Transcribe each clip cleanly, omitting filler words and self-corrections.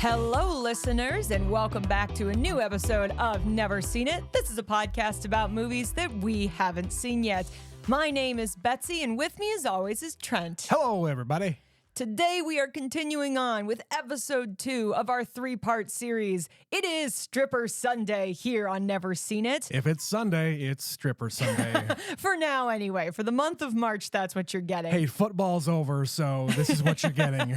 Hello, listeners, and welcome back to a new episode of Never Seen It. This is a podcast about movies that we haven't seen yet. My name is Betsy, and with me, as always, is Trent. Hello, everybody. Today, we are continuing on with episode 2 of our 3-part series. It is Stripper Sunday here on Never Seen It. If it's Sunday, it's Stripper Sunday. For now, anyway. For the month of March, that's what you're getting. Hey, football's over, so this is what you're getting.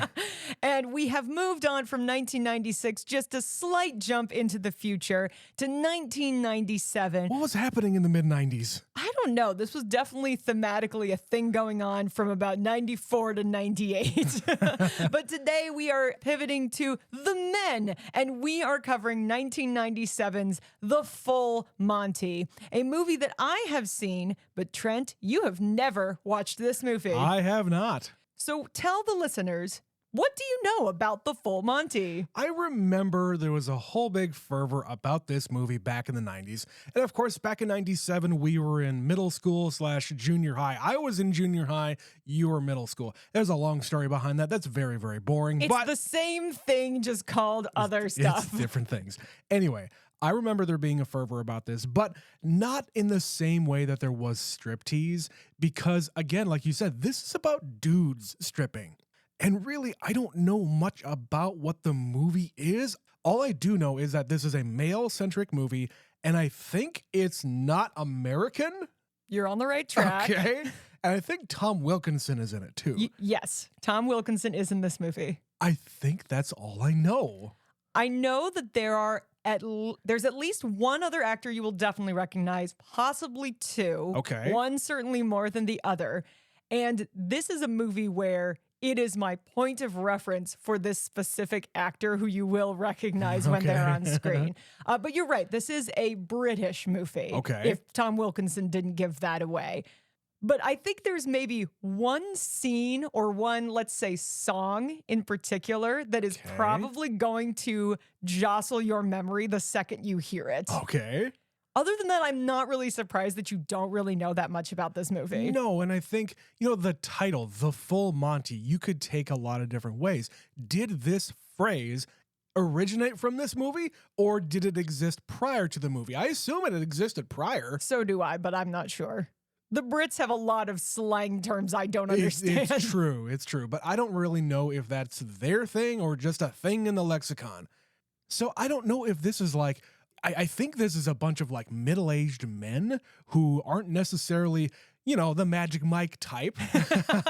And we have moved on from 1996, just a slight jump into the future, to 1997. What was happening in the mid-90s? I don't know. This was definitely thematically a thing going on from about 94 to 98. But today we are pivoting to The Men, and we are covering 1997's The Full Monty, a movie that I have seen, but Trent, you have never watched this movie. I have not. So tell the listeners, what do you know about The Full Monty? I remember there was a whole big fervor about this movie back in the 90s. And of course, back in 97, we were in middle school / junior high. I was in junior high, you were middle school. There's a long story behind that. That's very, very boring. It's the same thing, just called other stuff. It's different things. Anyway, I remember there being a fervor about this, but not in the same way that there was striptease. Because again, like you said, this is about dudes stripping. And really, I don't know much about what the movie is. All I do know is that this is a male-centric movie, and I think it's not American. You're on the right track. Okay. And I think Tom Wilkinson is in it, too. Yes, Tom Wilkinson is in this movie. I think that's all I know. I know that there's at least one other actor you will definitely recognize, possibly two. Okay. One certainly more than the other. And this is a movie where it is my point of reference for this specific actor who you will recognize when they're on screen. But you're right. This is a British movie. Okay. If Tom Wilkinson didn't give that away. But I think there's maybe one scene or one, let's say, song in particular that is probably going to jostle your memory the second you hear it. Okay. Other than that, I'm not really surprised that you don't really know that much about this movie. No, and I think, the title, The Full Monty, you could take a lot of different ways. Did this phrase originate from this movie, or did it exist prior to the movie? I assume it had existed prior. So do I, but I'm not sure. The Brits have a lot of slang terms I don't understand. It's true. But I don't really know if that's their thing or just a thing in the lexicon. So I don't know if this is like... I think this is a bunch of like middle-aged men who aren't necessarily, the Magic Mike type,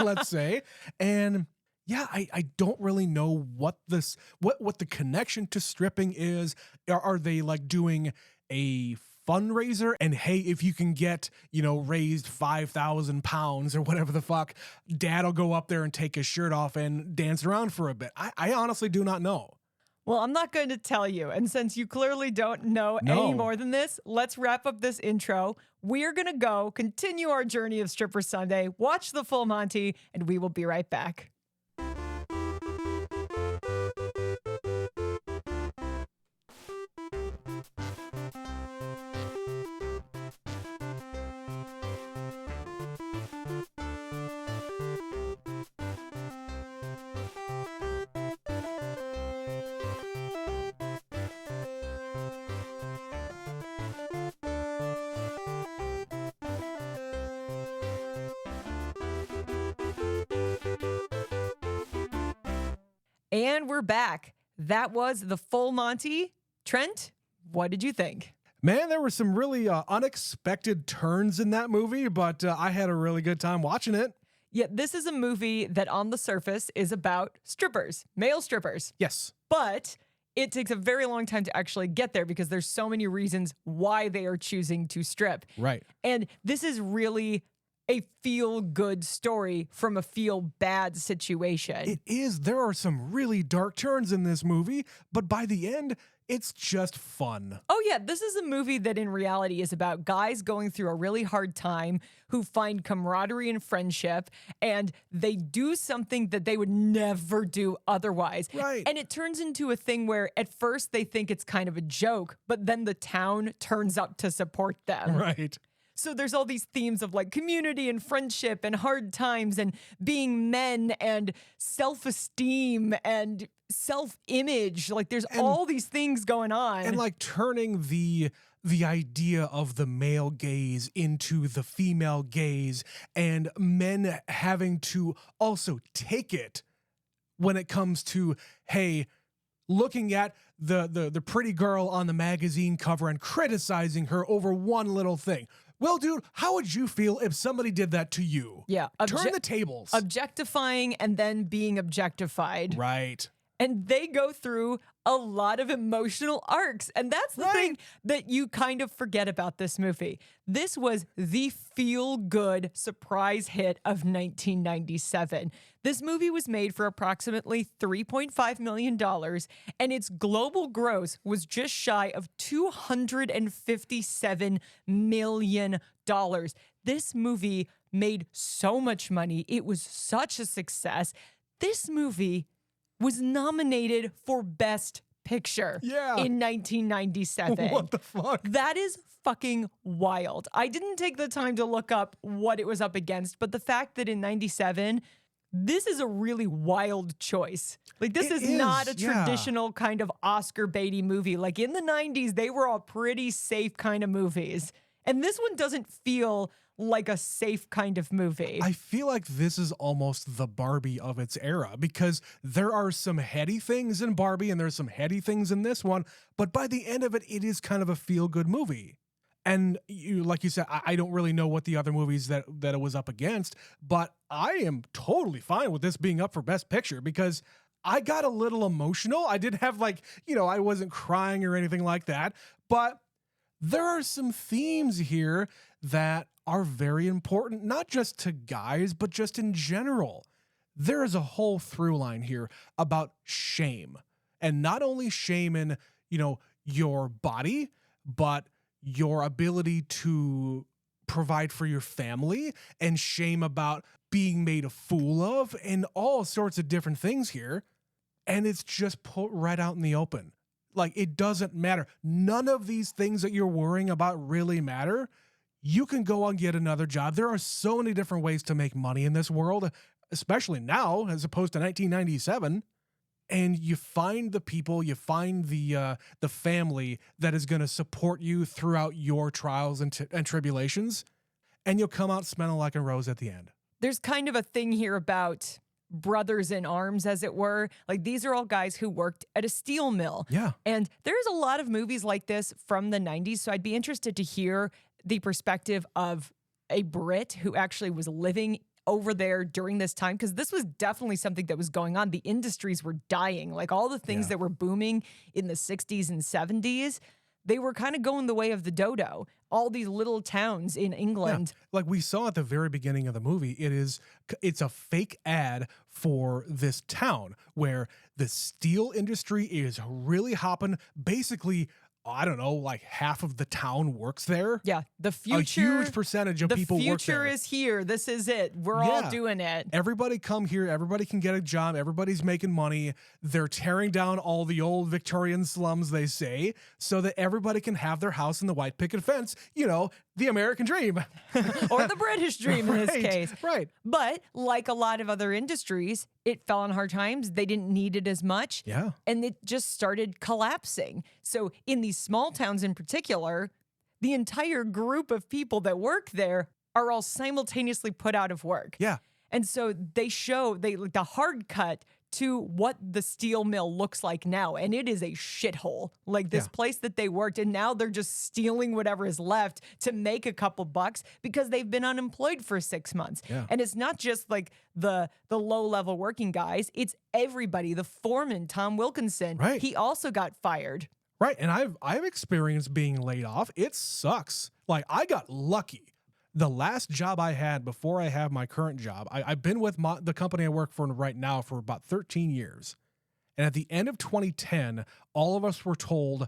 let's say. And yeah, I don't really know what the connection to stripping is. Are they like doing a fundraiser? And hey, if you can get, raised 5,000 pounds or whatever the fuck, dad'll go up there and take his shirt off and dance around for a bit. I honestly do not know. Well, I'm not going to tell you. And since you clearly don't know any more than this, let's wrap up this intro. We're going to continue our journey of Stripper Sunday, watch The Full Monty, and we will be right back. And we're back. That was The Full Monty. Trent, what did you think? Man, there were some really unexpected turns in that movie, but I had a really good time watching it. Yeah, this is a movie that on the surface is about strippers, male strippers. Yes. But it takes a very long time to actually get there because there's so many reasons why they are choosing to strip. Right. And this is really a feel-good story from a feel-bad situation. It is. There are some really dark turns in this movie, but by the end, it's just fun. Oh yeah, this is a movie that in reality is about guys going through a really hard time who find camaraderie and friendship, and they do something that they would never do otherwise. Right. And it turns into a thing where at first they think it's kind of a joke, but then the town turns up to support them. Right. So there's all these themes of like community and friendship and hard times and being men and self-esteem and self-image. Like there's all these things going on. And like turning the idea of the male gaze into the female gaze, and men having to also take it when it comes to, hey, looking at the pretty girl on the magazine cover and criticizing her over one little thing. Well, dude, how would you feel if somebody did that to you? Yeah. Turn the tables. Objectifying and then being objectified. Right. And they go through a lot of emotional arcs. And that's the thing that you kind of forget about this movie. This was the feel-good surprise hit of 1997. This movie was made for approximately $3.5 million, and its global gross was just shy of $257 million. This movie made so much money. It was such a success. This movie was nominated for Best Picture in 1997. What the fuck? That is fucking wild. I didn't take the time to look up what it was up against, but the fact that in 97, this is a really wild choice. Like, this is not a traditional kind of Oscar baity movie. Like, in the 90s, they were all pretty safe kind of movies. And this one doesn't feel like a safe kind of movie. I feel like this is almost the Barbie of its era, because there are some heady things in Barbie and there's some heady things in this one, but by the end of it, it is kind of a feel-good movie. And you, like you said, I don't really know what the other movies that it was up against, but I am totally fine with this being up for Best Picture, because I got a little emotional. I did have I wasn't crying or anything like that, but there are some themes here that are very important, not just to guys, but just in general. There is a whole through line here about shame, and not only shame in, your body, but your ability to provide for your family, and shame about being made a fool of, and all sorts of different things here. And it's just put right out in the open. Like, it doesn't matter. None of these things that you're worrying about really matter. You can go and get another job. There are so many different ways to make money in this world, especially now as opposed to 1997. And you find the people, you find the family that is going to support you throughout your trials and tribulations, and you'll come out smelling like a rose at the end. There's kind of a thing here about brothers in arms, as it were. Like, these are all guys who worked at a steel mill. Yeah. And there's a lot of movies like this from the 90s, so I'd be interested to hear the perspective of a Brit who actually was living over there during this time, because this was definitely something that was going on. The industries were dying. Like, all the things that were booming in the 60s and 70s, they were kind of going the way of the dodo. All these little towns in England. Yeah. Like we saw at the very beginning of the movie, it's a fake ad for this town where the steel industry is really hopping. Basically, I don't know, like half of the town works there. Yeah, the future. A huge percentage of people work there. The future is here. This is it. We're all doing it. Everybody come here. Everybody can get a job. Everybody's making money. They're tearing down all the old Victorian slums, they say, so that everybody can have their house in the white picket fence. The American dream. Or the British dream in this case. Right. But like a lot of other industries, it fell on hard times. They didn't need it as much. Yeah. And it just started collapsing. So in these small towns in particular, the entire group of people that work there are all simultaneously put out of work. Yeah. And so they show the hard cut to what the steel mill looks like now. And it is a shithole. Like this place that they worked, and now they're just stealing whatever is left to make a couple bucks because they've been unemployed for 6 months. Yeah. And it's not just like the low-level working guys. It's everybody. The foreman, Tom Wilkinson, he also got fired. Right. And I've experienced being laid off. It sucks. Like, I got lucky. The last job I had before I have my current job, I've been with the company I work for right now for about 13 years. And at the end of 2010, all of us were told,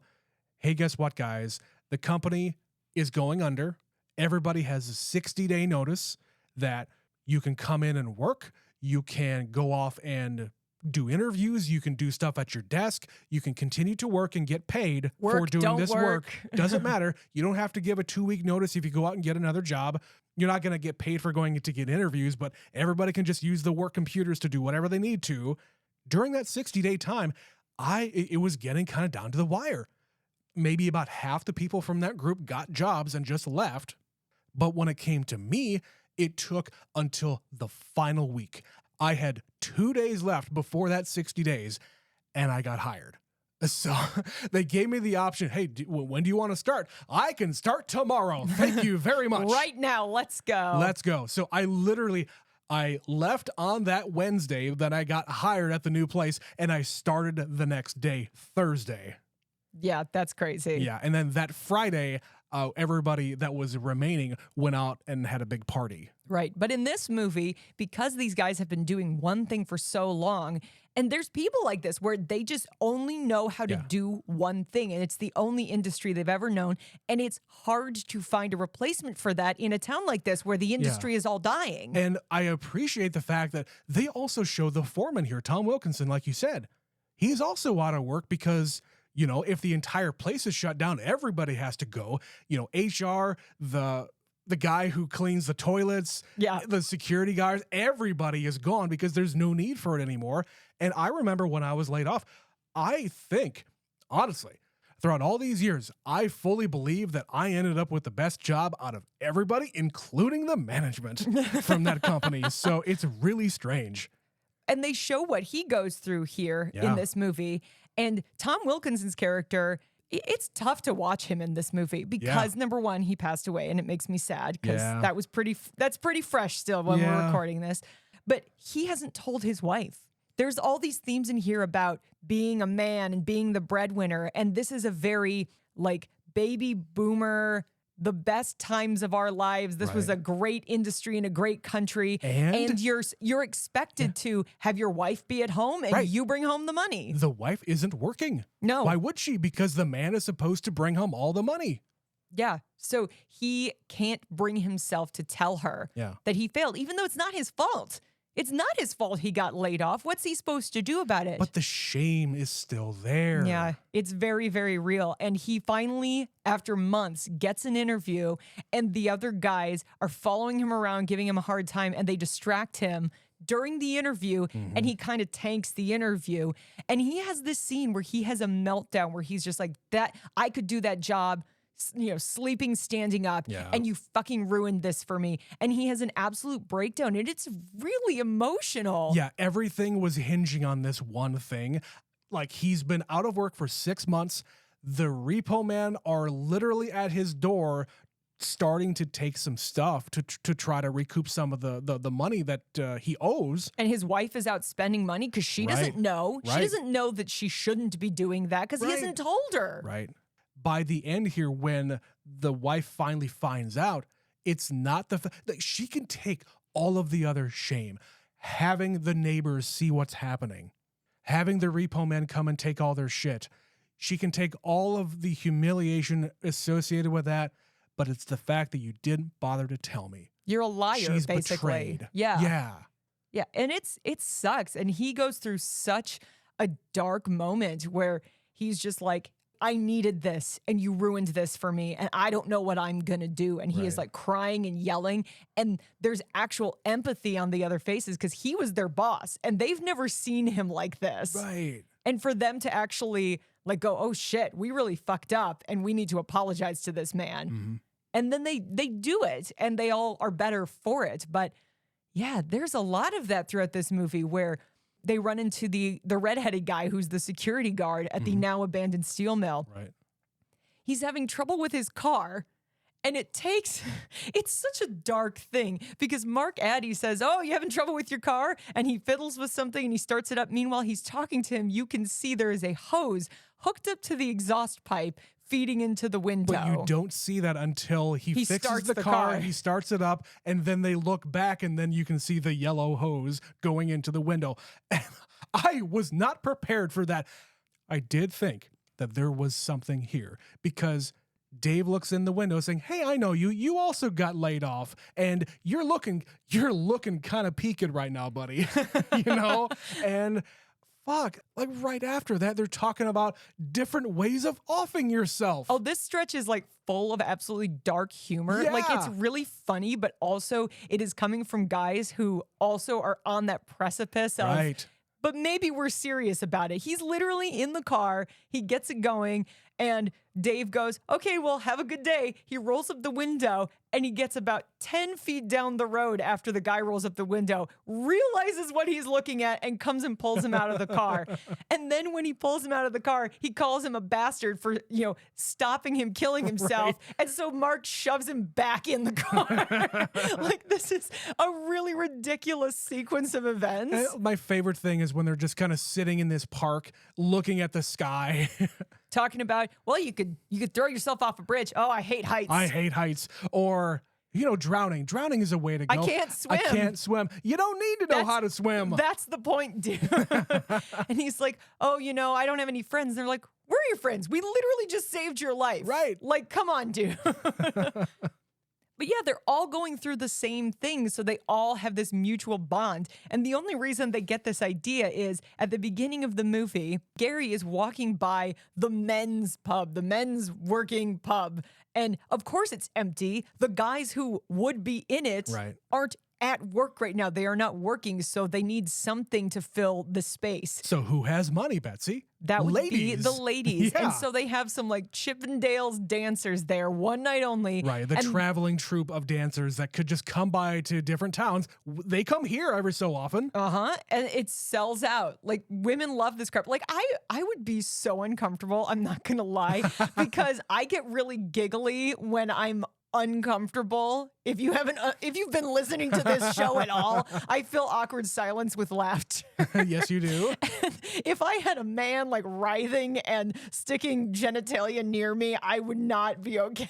hey, guess what, guys? The company is going under. Everybody has a 60-day notice that you can come in and work. You can go off and do interviews. You can do stuff at your desk. You can continue to work and get paid for doing this work. Doesn't matter. You don't have to give a 2-week notice if you go out and get another job. You're not going to get paid for going to get interviews, but everybody can just use the work computers to do whatever they need to. during that 60-day time, it was getting kind of down to the wire. Maybe about half the people from that group got jobs and just left. But when it came to me, it took until the final week. I had 2 days left before that 60 days, and I got hired. So they gave me the option, hey, when do you want to start? I can start tomorrow. Thank you very much. Right now, let's go. Let's go. So I left on that Wednesday that I got hired at the new place, and I started the next day, Thursday. Yeah, that's crazy. Yeah, and then that Friday, everybody that was remaining went out and had a big party. Right. But in this movie, because these guys have been doing one thing for so long, and there's people like this where they just only know how to do one thing, and it's the only industry they've ever known, and it's hard to find a replacement for that in a town like this where the industry is all dying. And I appreciate the fact that they also show the foreman here, Tom Wilkinson, like you said. He's also out of work because, you know, if the entire place is shut down, everybody has to go. You know, HR, the guy who cleans the toilets, the security guards, everybody is gone because there's no need for it anymore. And I remember when I was laid off, I think, honestly, throughout all these years, I fully believe that I ended up with the best job out of everybody, including the management from that company. So it's really strange. And they show what he goes through here in this movie. And Tom Wilkinson's character, it's tough to watch him in this movie because number one, he passed away, and it makes me sad because that's pretty fresh still when we're recording this. But he hasn't told his wife. There's all these themes in here about being a man and being the breadwinner, and this is a very like baby boomer, the best times of our lives. This was a great industry in a great country. And you're expected to have your wife be at home and you bring home the money. The wife isn't working. No. Why would she? Because the man is supposed to bring home all the money. Yeah. So he can't bring himself to tell her that he failed, even though it's not his fault. It's not his fault he got laid off. What's he supposed to do about it? But the shame is still there. Yeah, it's very, very real. And he finally, after months, gets an interview, and the other guys are following him around, giving him a hard time, and they distract him during the interview, and he kind of tanks the interview. And he has this scene where he has a meltdown where he's just like, that I could do that job, you know, sleeping, standing up, and you fucking ruined this for me. And he has an absolute breakdown, and it's really emotional. Yeah, everything was hinging on this one thing. Like, he's been out of work for 6 months. The repo men are literally at his door starting to take some stuff to try to recoup some of the money that he owes. And his wife is out spending money because she doesn't know. She doesn't know that she shouldn't be doing that because he hasn't told her. Right. By the end here, when the wife finally finds out, it's not that she can take all of the other shame, having the neighbors see what's happening, having the repo men come and take all their shit. She can take all of the humiliation associated with that, but it's the fact that you didn't bother to tell me. You're a liar, She's basically. Betrayed. Yeah. And it sucks. And he goes through such a dark moment where he's just like, I needed this and you ruined this for me and I don't know what I'm going to do. And he is like crying and yelling, and there's actual empathy on the other faces because he was their boss and they've never seen him like this. Right. And for them to actually like go, oh shit, we really fucked up and we need to apologize to this man. And then they do it and they all are better for it. But yeah, there's a lot of that throughout this movie where they run into the redheaded guy who's the security guard at the now abandoned steel mill. Right. He's having trouble with his car, and it's such a dark thing because Mark Addy says, oh, you having trouble with your car? And he fiddles with something and he starts it up. Meanwhile, he's talking to him. You can see there is a hose hooked up to the exhaust pipe feeding into the window. But you don't see that until he fixes the car, he starts it up, and then they look back, and then you can see the yellow hose going into the window. And I was not prepared for that. I did think that there was something here because Dave looks in the window saying, hey, I know you. You also got laid off, and you're looking kind of peaked right now, buddy. You know? And fuck, like right after that, they're talking about different ways of offing yourself. Oh, this stretch is like full of absolutely dark humor. Yeah. Like it's really funny, but also it is coming from guys who also are on that precipice of but maybe we're serious about it. He's literally in the car. He gets it going. And Dave goes, okay, well, have a good day. He rolls up the window and he gets about 10 feet down the road after the guy rolls up the window, realizes what he's looking at, and comes and pulls him out of the car. And then when he pulls him out of the car, he calls him a bastard for, stopping him killing himself. Right. And so Mark shoves him back in the car. Like, this is a really ridiculous sequence of events. And my favorite thing is when they're just kind of sitting in this park looking at the sky. Talking about, well, you could throw yourself off a bridge. Oh, I hate heights. I hate heights. Or, drowning. Drowning is a way to go. I can't swim. I can't swim. You don't need to know how to swim. That's the point, dude. And he's like, oh, I don't have any friends. And they're like, we're your friends. We literally just saved your life. Right. Like, come on, dude. But yeah, they're all going through the same thing, so they all have this mutual bond. And the only reason they get this idea is at the beginning of the movie, Gary is walking by the men's pub, the men's working pub. And of course it's empty. The guys who would be in it aren't at work right now. They are not working, so they need something to fill the space. So who has money, Betsy? That would be the ladies. Yeah. And so they have some like Chippendales dancers there, one night only. Right, the traveling troupe of dancers that could just come by to different towns. They come here every so often. Uh-huh, and it sells out. Like, women love this crap. Like, I would be so uncomfortable, I'm not gonna lie, because I get really giggly when I'm uncomfortable. If you've been listening to this show at all, I feel awkward silence with laughter. Yes, you do. And if I had a man like writhing and sticking genitalia near me, I would not be okay.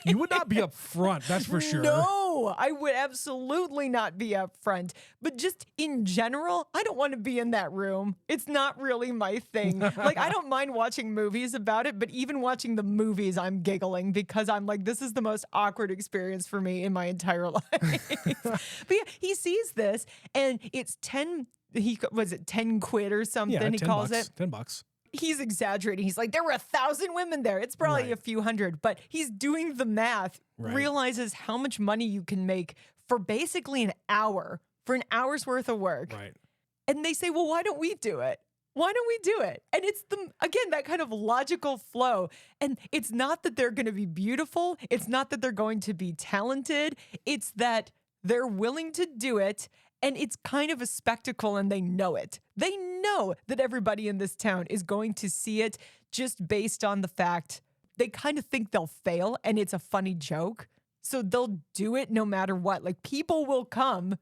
You would not be up front, that's for sure. No, I would absolutely not be up front. But just in general, I don't want to be in that room. It's not really my thing. Like, I don't mind watching movies about it, but even watching the movies, I'm giggling because I'm like, this is the most awkward experience for me in my entire life. But yeah, he sees this and it's 10 quid or something? Yeah, he calls bucks, it $10. He's exaggerating. He's like, there were 1,000 women there. It's probably a few hundred, but he's doing the math, realizes how much money you can make for basically an hour, for an hour's worth of work. Right. And they say, well, why don't we do it? Why don't we do it? And it's that kind of logical flow. And it's not that they're going to be beautiful. It's not that they're going to be talented. It's that they're willing to do it. And it's kind of a spectacle and they know it. They know that everybody in this town is going to see it just based on the fact they kind of think they'll fail and it's a funny joke. So they'll do it no matter what. Like, people will come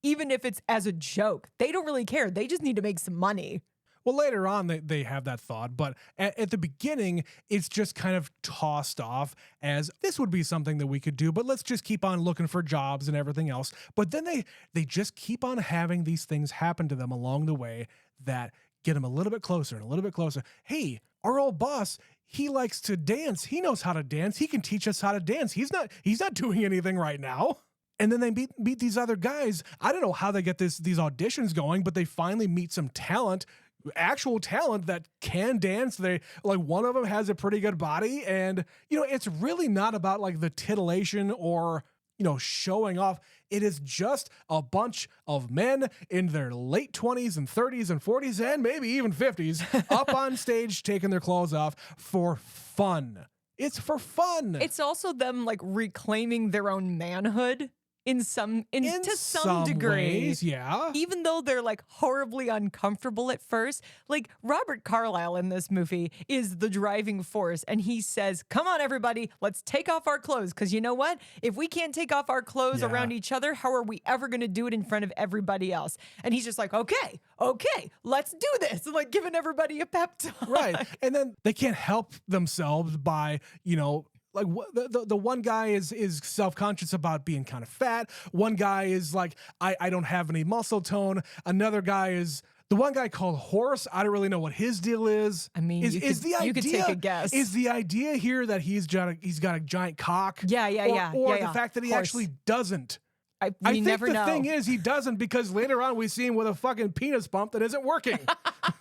even if it's as a joke. They don't really care. They just need to make some money. Well, later on, they have that thought, but at the beginning, it's just kind of tossed off as this would be something that we could do, but let's just keep on looking for jobs and everything else. But then they just keep on having these things happen to them along the way that get them a little bit closer and a little bit closer. Hey, our old boss, he likes to dance. He knows how to dance. He can teach us how to dance. He's not doing anything right now. And then they meet these other guys. I don't know how they get these auditions going, but they finally meet some talent, actual talent that can dance. They one of them has a pretty good body, and it's really not about like the titillation or showing off. It is just a bunch of men in their late 20s and 30s and 40s and maybe even 50s up on stage taking their clothes off for fun. It's for fun. It's also them like reclaiming their own manhood. To some degree, ways, yeah. Even though they're like horribly uncomfortable at first, like Robert Carlyle in this movie is the driving force, and he says, "Come on, everybody, let's take off our clothes, because you know what? If we can't take off our clothes around each other, how are we ever going to do it in front of everybody else?" And he's just like, "Okay, let's do this," and like giving everybody a pep talk. Right, and then they can't help themselves by like the one guy is self-conscious about being kind of fat. One guy is like, I don't have any muscle tone. Another guy is the one guy called Horace. I don't really know what his deal is. I mean, you could take a guess. Is the idea here that he's got a giant cock? Yeah. Or the fact that he actually doesn't. I think the thing is he doesn't, because later on we see him with a fucking penis pump that isn't working.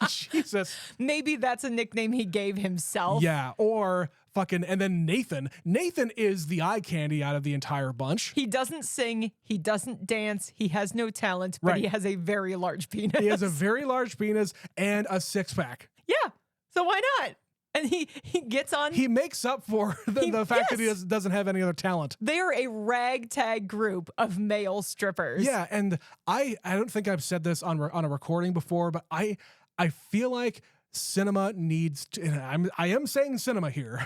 Jesus. Maybe that's a nickname he gave himself. Yeah, or and then Nathan. Nathan is the eye candy out of the entire bunch. He doesn't sing, he doesn't dance, he has no talent, but he has a very large penis. He has a very large penis and a six-pack. Yeah, so why not? And he gets on. He makes up for the fact that he doesn't have any other talent. They are a ragtag group of male strippers. Yeah, and I don't think I've said this on a recording before, but I feel like cinema needs to, and I am saying cinema here.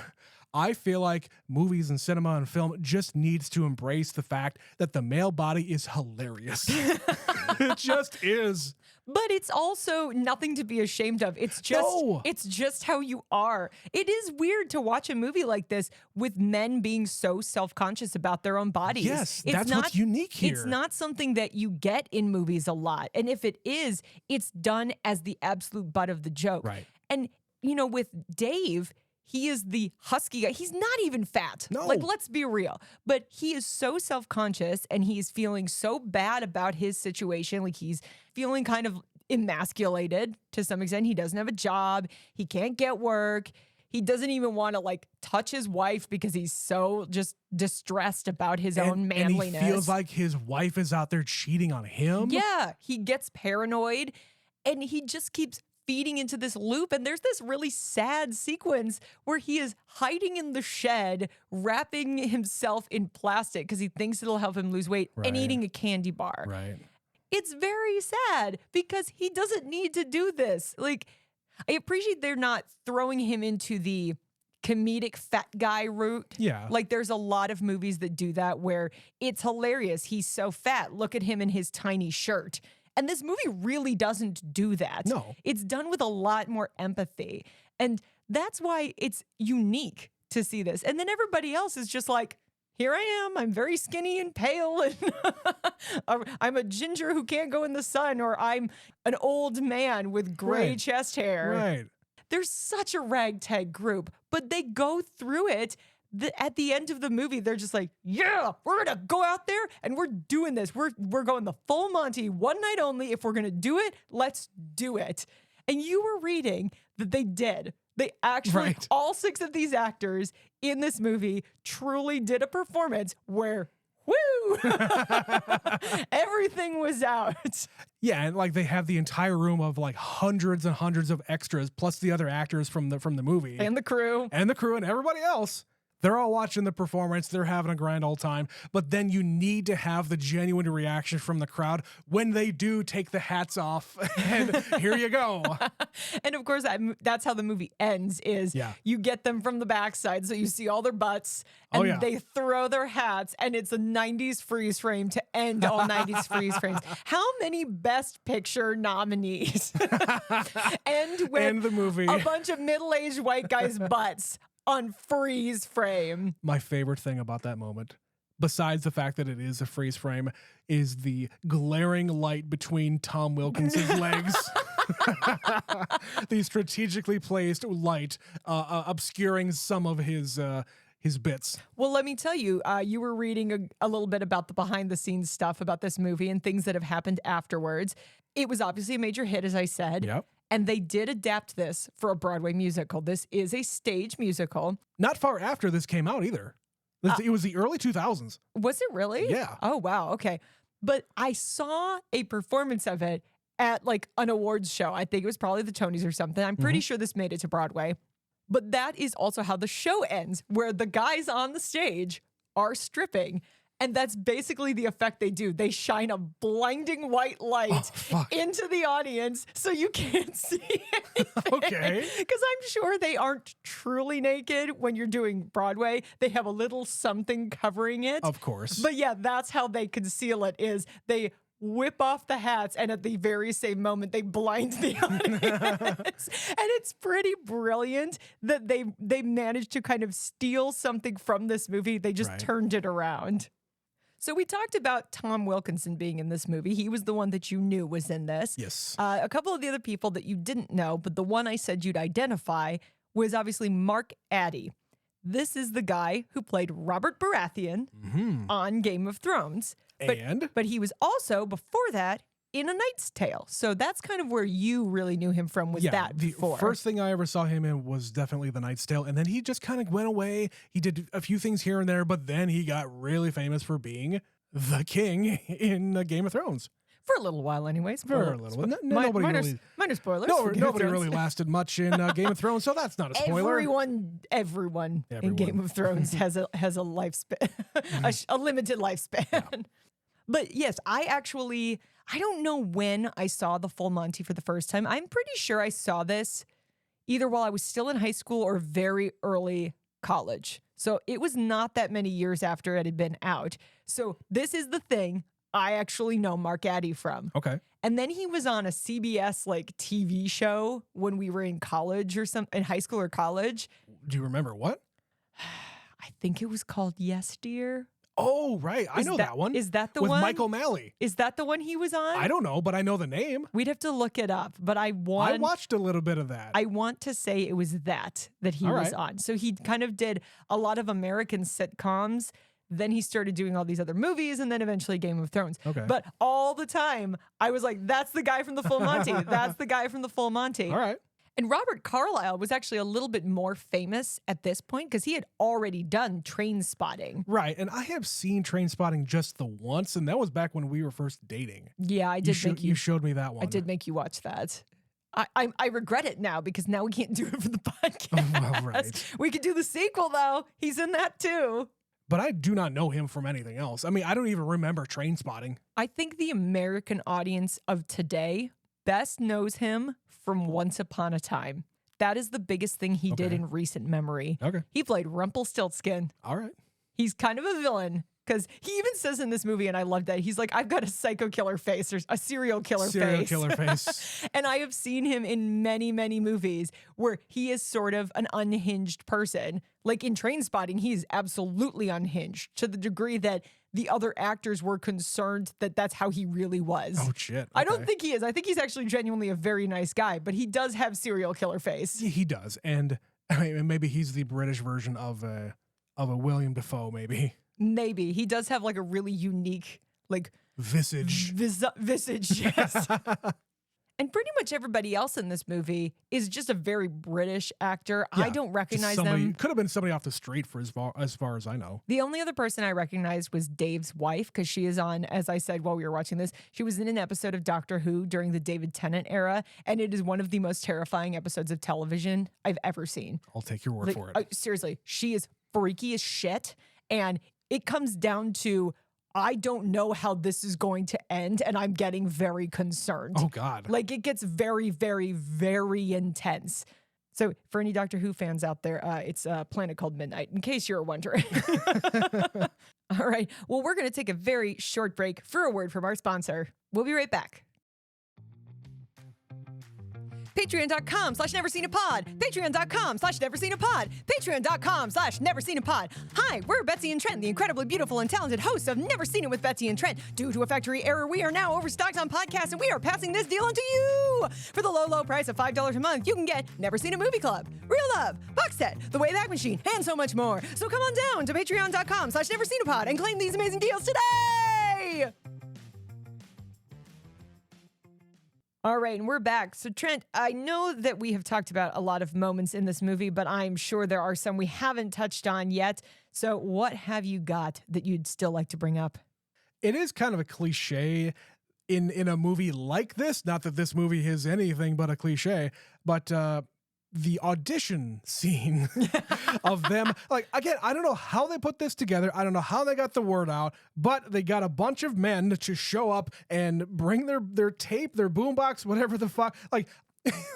I feel like movies and cinema and film just needs to embrace the fact that the male body is hilarious. It just is. But it's also nothing to be ashamed of. It's just how you are. It is weird to watch a movie like this with men being so self-conscious about their own bodies. Yes, that's what's unique here. It's not something that you get in movies a lot. And if it is, it's done as the absolute butt of the joke. Right. And, with Dave, he is the husky guy. He's not even fat. No. Like, let's be real. But he is so self-conscious and he's feeling so bad about his situation. Like, he's feeling kind of emasculated to some extent. He doesn't have a job. He can't get work. He doesn't even want to touch his wife because he's so just distressed about his own manliness. And he feels like his wife is out there cheating on him. Yeah. He gets paranoid and he just keeps feeding into this loop. And there's this really sad sequence where he is hiding in the shed, wrapping himself in plastic because he thinks it'll help him lose weight, and eating a candy bar. Right. It's very sad because he doesn't need to do this. I appreciate they're not throwing him into the comedic fat guy route. Yeah. There's a lot of movies that do that where it's hilarious. He's so fat. Look at him in his tiny shirt. And this movie really doesn't do that. No. It's done with a lot more empathy. And that's why it's unique to see this. And then everybody else is just like, here I am. I'm very skinny and pale. And I'm a ginger who can't go in the sun. Or I'm an old man with gray chest hair. Right. They're such a ragtag group. But they go through it. At the end of the movie, they're just like, yeah, we're going to go out there and we're doing this. We're going the full Monty, one night only. If we're going to do it, let's do it. And you were reading that they did. They actually, all 6 of these actors in this movie truly did a performance where, woo, everything was out. Yeah, and they have the entire room of hundreds and hundreds of extras, plus the other actors from the movie. And the crew. And everybody else. They're all watching the performance. They're having a grand old time. But then you need to have the genuine reaction from the crowd when they do take the hats off. And here you go. And of course, that's how the movie ends is you get them from the backside. So you see all their butts and they throw their hats and it's a 90s freeze frame to end all 90s freeze frames. How many Best Picture nominees end with the movie. A bunch of middle-aged white guys' butts on freeze frame? My favorite thing about that moment, besides the fact that it is a freeze frame, is the glaring light between Tom Wilkins's legs. The strategically placed light obscuring some of his bits. Well, let me tell you, you were reading a little bit about the behind-the-scenes stuff about this movie and things that have happened afterwards. It was obviously a major hit, as I said. Yep. And they did adapt this for a Broadway musical. This is a stage musical. Not far after this came out either. It was the early 2000s. Was it really? Yeah. Oh, wow. Okay. But I saw a performance of it at an awards show. I think it was probably the Tonys or something. I'm pretty sure this made it to Broadway. But that is also how the show ends, where the guys on the stage are stripping. And that's basically the effect they do. They shine a blinding white light into the audience so you can't see anything. Okay. Because I'm sure they aren't truly naked when you're doing Broadway. They have a little something covering it. Of course. But yeah, that's how they conceal it, is they whip off the hats and at the very same moment they blind the audience. And it's pretty brilliant that they managed to kind of steal something from this movie. They just turned it around. So we talked about Tom Wilkinson being in this movie. He was the one that you knew was in this. Yes. A couple of the other people that you didn't know, but the one I said you'd identify was obviously Mark Addy. This is the guy who played Robert Baratheon on Game of Thrones. But he was also, before that, in A Knight's Tale. So that's kind of where you really knew him from, was that the before. first thing I ever saw him in was definitely The Knight's Tale, and then he just kind of went away. He did a few things here and there, but then he got really famous for being the king in Game of Thrones. For a little while, anyways. For a little while. Nobody really. Minor spoilers. Nobody really lasted much in Game of Thrones, so that's not a spoiler. Everyone in Game of Thrones has a lifespan, a limited lifespan. Yeah. But yes, I don't know when I saw the full Monty for the first time. I'm pretty sure I saw this either while I was still in high school or very early college. So it was not that many years after it had been out. So this is the thing I actually know Mark Addy from. Okay. And then he was on a CBS like TV show when we were in college or in high school or college. Do you remember what? I think it was called Yes, Dear. Oh, right. I know that one. Is that the one? With With Michael Malley. Is that the one he was on? I don't know, but I know the name. We'd have to look it up, but I watched a little bit of that. I want to say it was that he was on. So he kind of did a lot of American sitcoms. Then he started doing all these other movies, and then eventually Game of Thrones. Okay. But all the time, I was like, that's the guy from the Full Monty. That's the guy from the Full Monty. All right. And Robert Carlyle was actually a little bit more famous at this point because he had already done Train Spotting. Right. And I have seen Train Spotting just the once, and that was back when we were first dating. Yeah, I did You showed me that one. I did make you watch that. I regret it now because now we can't do it for the podcast. Well, right. We could do the sequel, though. He's in that, too. But I do not know him from anything else. I mean, I don't even remember Train Spotting. I think the American audience of today best knows him from Once Upon a Time. That is the biggest thing he did in recent memory. Okay. He played Rumpelstiltskin. All right. He's kind of a villain because he even says in this movie, and I love that, he's like, I've got a psycho killer face or a serial killer face. And I have seen him in many, many movies where he is sort of an unhinged person. Like in Train Spotting, he's absolutely unhinged to the degree that the other actors were concerned that that's how he really was. Oh, shit. Okay. I don't think he is. I think he's actually genuinely a very nice guy, but he does have serial killer face. He does. And I mean, maybe he's the British version of a William Dafoe, maybe. Maybe. He does have like a really unique, like, visage. Visage, yes. And pretty much everybody else in this movie is just a very British actor. Yeah, I don't recognize them. Could have been somebody off the street for as far as I know. The only other person I recognized was Dave's wife, because she is on, as I said while we were watching this, she was in an episode of Doctor Who during the David Tennant era, and it is one of the most terrifying episodes of television I've ever seen. I'll take your word for it. Seriously, she is freaky as shit, and it comes down to, I don't know how this is going to end, and I'm getting very concerned. Oh, God. Like, it gets very, very, very intense. So for any Doctor Who fans out there, it's a planet called Midnight, in case you're wondering. All right. Well, we're going to take a very short break for a word from our sponsor. We'll be right back. Patreon.com/neverseenapod. Patreon.com/neverseenapod. Patreon.com/neverseenapod. Hi, we're Betsy and Trent, the incredibly beautiful and talented hosts of Never Seen It with Betsy and Trent. Due to a factory error, we are now overstocked on podcasts, and we are passing this deal on to you. For the low, low price of $5 a month, you can get Never Seen It Movie Club, Real Love, Box Set, The Wayback Machine, and so much more. So come on down to Patreon.com/neverseenapod and claim these amazing deals today. All right, and we're back. So, Trent, I know that we have talked about a lot of moments in this movie, but I'm sure there are some we haven't touched on yet. So, what have you got that you'd still like to bring up? It is kind of a cliche in a movie like this. Not that this movie is anything but a cliche, but the audition scene of them, like, again, I don't know how they put this together. I don't know how they got the word out, but they got a bunch of men to show up and bring their tape, their boombox, whatever the fuck. Like,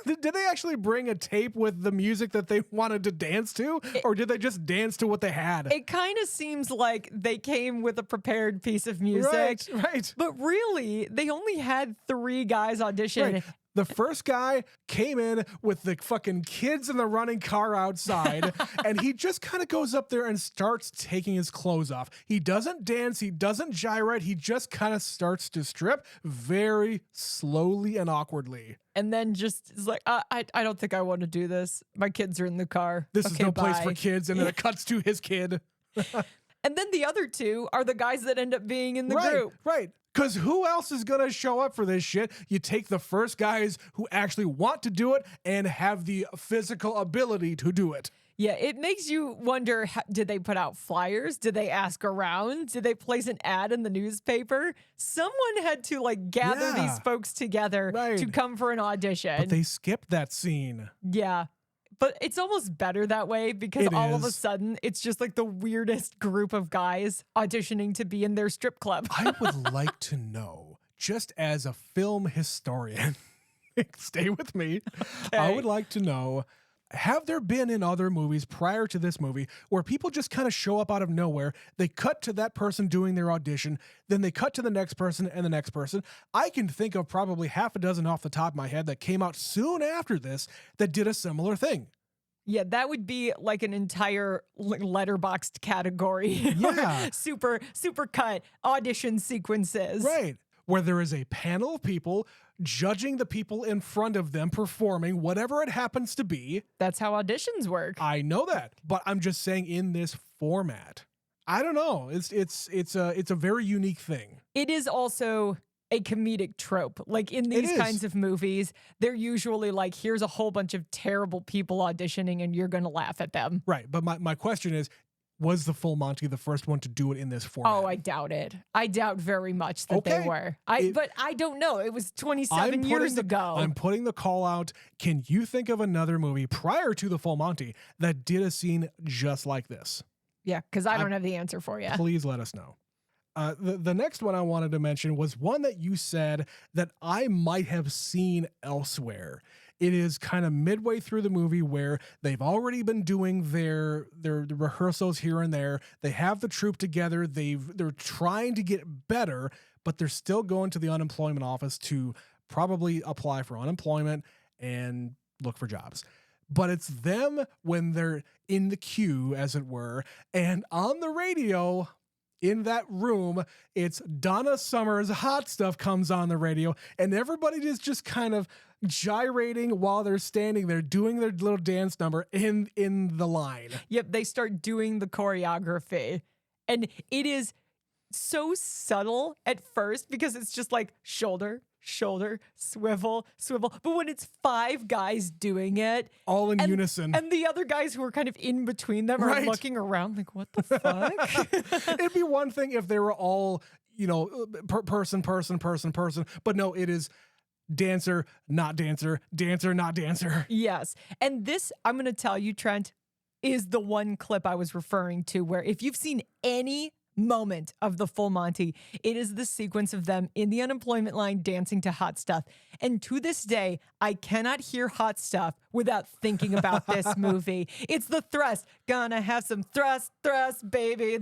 did they actually bring a tape with the music that they wanted to dance to, or did they just dance to what they had? It kind of seems like they came with a prepared piece of music. Right. But really, they only had 3 guys audition. Right. The first guy came in with the fucking kids in the running car outside, and he just kind of goes up there and starts taking his clothes off. He doesn't dance. He doesn't gyrate. He just kind of starts to strip very slowly and awkwardly. And then just is like, I don't think I want to do this. My kids are in the car. This is no place for kids. And then it cuts to his kid. And then the other 2 are the guys that end up being in the group. Right. Because who else is going to show up for this shit? You take the first guys who actually want to do it and have the physical ability to do it. Yeah, it makes you wonder, did they put out flyers? Did they ask around? Did they place an ad in the newspaper? Someone had to like gather these folks together to come for an audition. But they skipped that scene. Yeah. But it's almost better that way because all of a sudden it's just like the weirdest group of guys auditioning to be in their strip club. I would like to know, just as a film historian, stay with me. Okay. I would like to know, have there been in other movies prior to this movie where people just kind of show up out of nowhere, they cut to that person doing their audition, then they cut to the next person and the next person? I can think of probably half a dozen off the top of my head that came out soon after this that did a similar thing. Yeah, that would be like an entire letterboxed category. Yeah. super cut audition sequences. Right. Where there is a panel of people judging the people in front of them performing whatever it happens to be. That's how auditions work. I know that, but I'm just saying in this format. I don't know. It's a very unique thing. It is also a comedic trope. Like in these kinds of movies, they're usually like, here's a whole bunch of terrible people auditioning and you're going to laugh at them. Right. But my question is, was the Full Monty the first one to do it in this format? Oh, I doubt it. I doubt very much that they were. But I don't know. It was 27 years ago. I'm putting the call out. Can you think of another movie prior to the Full Monty that did a scene just like this? Yeah, because I don't have the answer for you. Please let us know. The next one I wanted to mention was one that you said that I might have seen elsewhere. It is kind of midway through the movie where they've already been doing their rehearsals here and there. They have the troupe together. They're trying to get better, but they're still going to the unemployment office to probably apply for unemployment and look for jobs. But it's them when they're in the queue, as it were, and on the radio in that room, it's Donna Summer's Hot Stuff comes on the radio, and everybody is just kind of gyrating while they're standing there doing their little dance number in the line. Yep, they start doing the choreography. And it is so subtle at first because it's just like shoulder, shoulder, swivel, swivel. But when it's five guys doing it, all in unison, and the other guys who are kind of in between them are looking around like, what the fuck? It'd be one thing if they were all, person, but no, it is dancer, not dancer, dancer, not dancer. Yes. And this, I'm going to tell you, Trent, is the one clip I was referring to where if you've seen any moment of the Full Monty, it is the sequence of them in the unemployment line dancing to Hot Stuff. And to this day, I cannot hear Hot Stuff without thinking about this movie. It's the thrust. Gonna have some thrust, baby.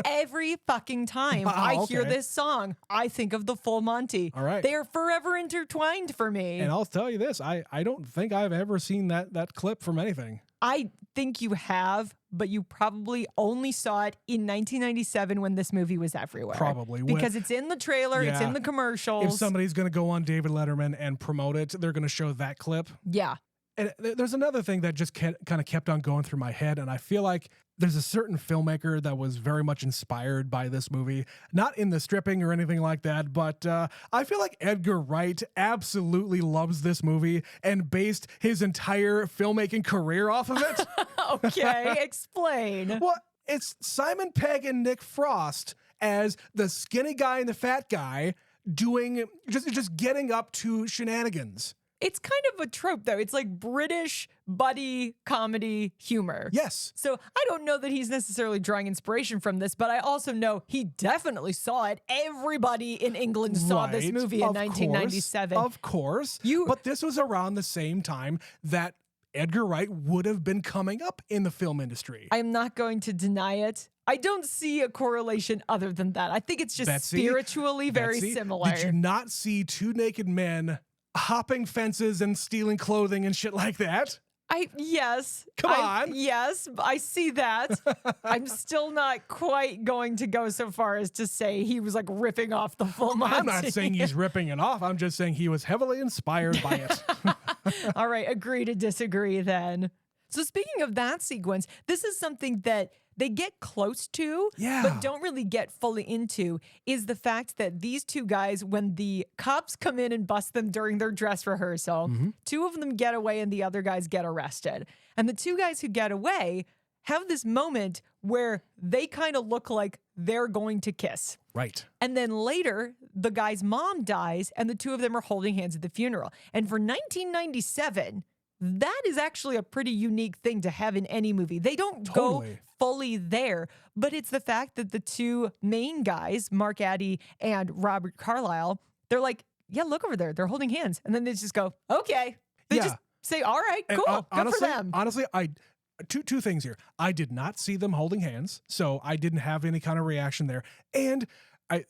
Every fucking time I hear this song, I think of the Full Monty. All right. They are forever intertwined for me. And I'll tell you this, I don't think I've ever seen that clip from anything. I think you have, but you probably only saw it in 1997 when this movie was everywhere. Probably. Because it's in the trailer, it's in the commercials. If somebody's going to go on David Letterman and promote it, they're going to show that clip. Yeah. And there's another thing that just kind of kept on going through my head, and I feel like there's a certain filmmaker that was very much inspired by this movie. Not in the stripping or anything like that, but I feel like Edgar Wright absolutely loves this movie and based his entire filmmaking career off of it. Okay, explain. Well, it's Simon Pegg and Nick Frost as the skinny guy and the fat guy doing just getting up to shenanigans. It's kind of a trope, though. It's like British buddy comedy humor. Yes. So I don't know that he's necessarily drawing inspiration from this, but I also know he definitely saw it. Everybody in England saw this movie in 1997. Of course. But this was around the same time that Edgar Wright would have been coming up in the film industry. I'm not going to deny it. I don't see a correlation other than that. I think it's just spiritually very similar. Did you not see two naked men hopping fences and stealing clothing and shit like that? Yes. Come on. Yes, I see that. I'm still not quite going to go so far as to say he was like ripping off the Full Monty. I'm not saying he's ripping it off. I'm just saying he was heavily inspired by it. All right, agree to disagree then. So speaking of that sequence, this is something that they get close to, but don't really get fully into, is the fact that these two guys, when the cops come in and bust them during their dress rehearsal, two of them get away and the other guys get arrested. And the two guys who get away have this moment where they kind of look like they're going to kiss. Right. And then later, the guy's mom dies and the two of them are holding hands at the funeral. And for 1997, that is actually a pretty unique thing to have in any movie. They don't go fully there, but it's the fact that the two main guys, Mark Addy and Robert Carlyle, they're like, yeah, look over there. They're holding hands. And then they just go, okay. They just say, all right, cool. Good for them. Honestly, two things here. I did not see them holding hands, so I didn't have any kind of reaction there. And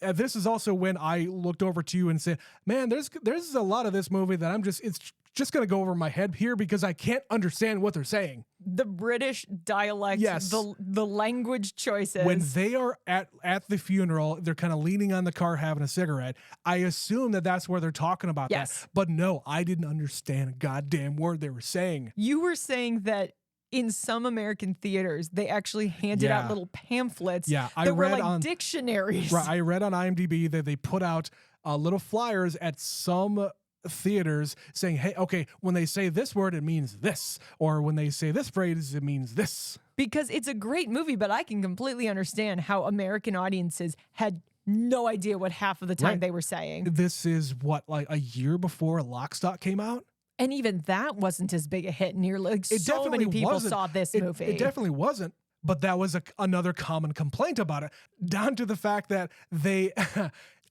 this is also when I looked over to you and said, man, there's a lot of this movie that it's just going to go over my head here because I can't understand what they're saying. The British dialect, the language choices. When they are at the funeral, they're kind of leaning on the car having a cigarette. I assume that's where they're talking about that. But no, I didn't understand a goddamn word they were saying. You were saying that in some American theaters, they actually handed out little pamphlets that were like dictionaries. Right, I read on IMDb that they put out little flyers at some theaters saying, hey, okay, when they say this word, it means this. Or when they say this phrase, it means this. Because it's a great movie, but I can completely understand how American audiences had no idea what half of the time they were saying. This is what, like a year before Lock, Stock came out? And even that wasn't as big a hit. Nearly so many people saw this movie. It definitely wasn't. But that was another common complaint about it, down to the fact that they,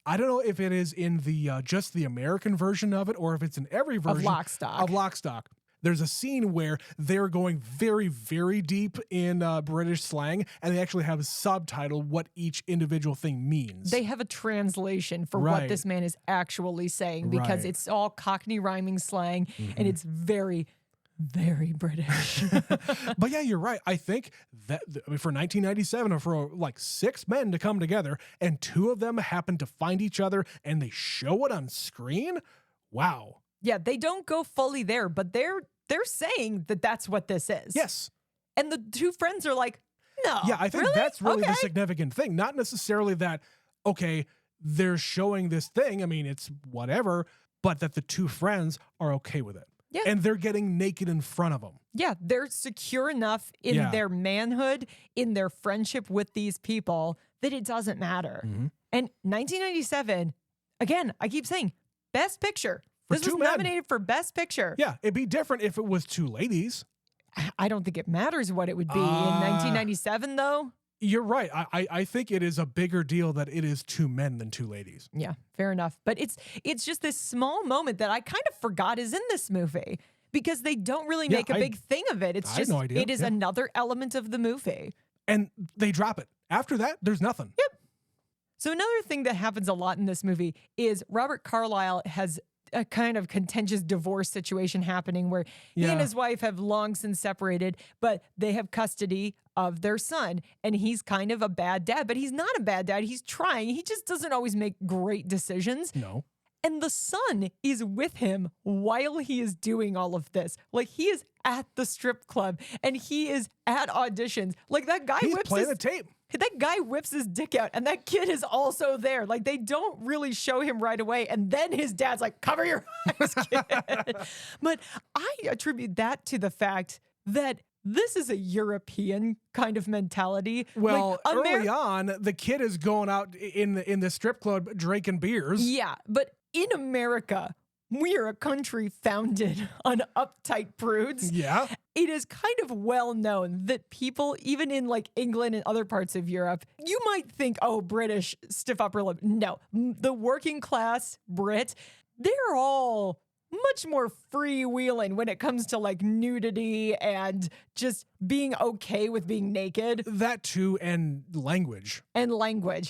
I don't know if it is in the just the American version of it or if it's in every version of Lock, Stock. There's a scene where they're going very, very deep in British slang, and they actually have a subtitle what each individual thing means. They have a translation for what this man is actually saying because it's all Cockney rhyming slang, and it's very, very British. But yeah, you're right. I think that for 1997, for like 6 men to come together, and 2 of them happen to find each other, and they show it on screen. Wow. Yeah, they don't go fully there, but they're saying that that's what this is. Yes. And the 2 friends are like, no. Yeah, I think that's really the significant thing. Not necessarily that, okay, they're showing this thing. I mean, it's whatever, but that the 2 friends are okay with it. Yeah. And they're getting naked in front of them. Yeah, they're secure enough in their manhood, in their friendship with these people, that it doesn't matter. And 1997, again, I keep saying, Best Picture. This was nominated for Best Picture. Yeah, it'd be different if it was 2 ladies. I don't think it matters what it would be in 1997, though. You're right. I think it is a bigger deal that it is 2 men than 2 ladies. Yeah, fair enough. But it's just this small moment that I kind of forgot is in this movie because they don't really make a big thing of it. It's just it is another element of the movie. And they drop it. After that, there's nothing. Yep. So another thing that happens a lot in this movie is Robert Carlyle has a kind of contentious divorce situation happening where he and his wife have long since separated, but they have custody of their son. And he's kind of a bad dad, but he's not a bad dad. He's trying. He just doesn't always make great decisions. No. And the son is with him while he is doing all of this. Like, he is at the strip club and he is at auditions. Like, that guy He's playing the tape. That guy whips his dick out and that kid is also there. Like, they don't really show him right away. And then his dad's like, cover your eyes, kid. But I attribute that to the fact that this is a European kind of mentality. Well, like, early on, the kid is going out in the strip club drinking beers. Yeah, but in America, we are a country founded on uptight prudes. Yeah. It is kind of well known that people, even in like England and other parts of Europe, you might think, oh, British, stiff upper lip. No, the working class Brit, they're all much more freewheeling when it comes to like nudity and just being okay with being naked. That too, and language.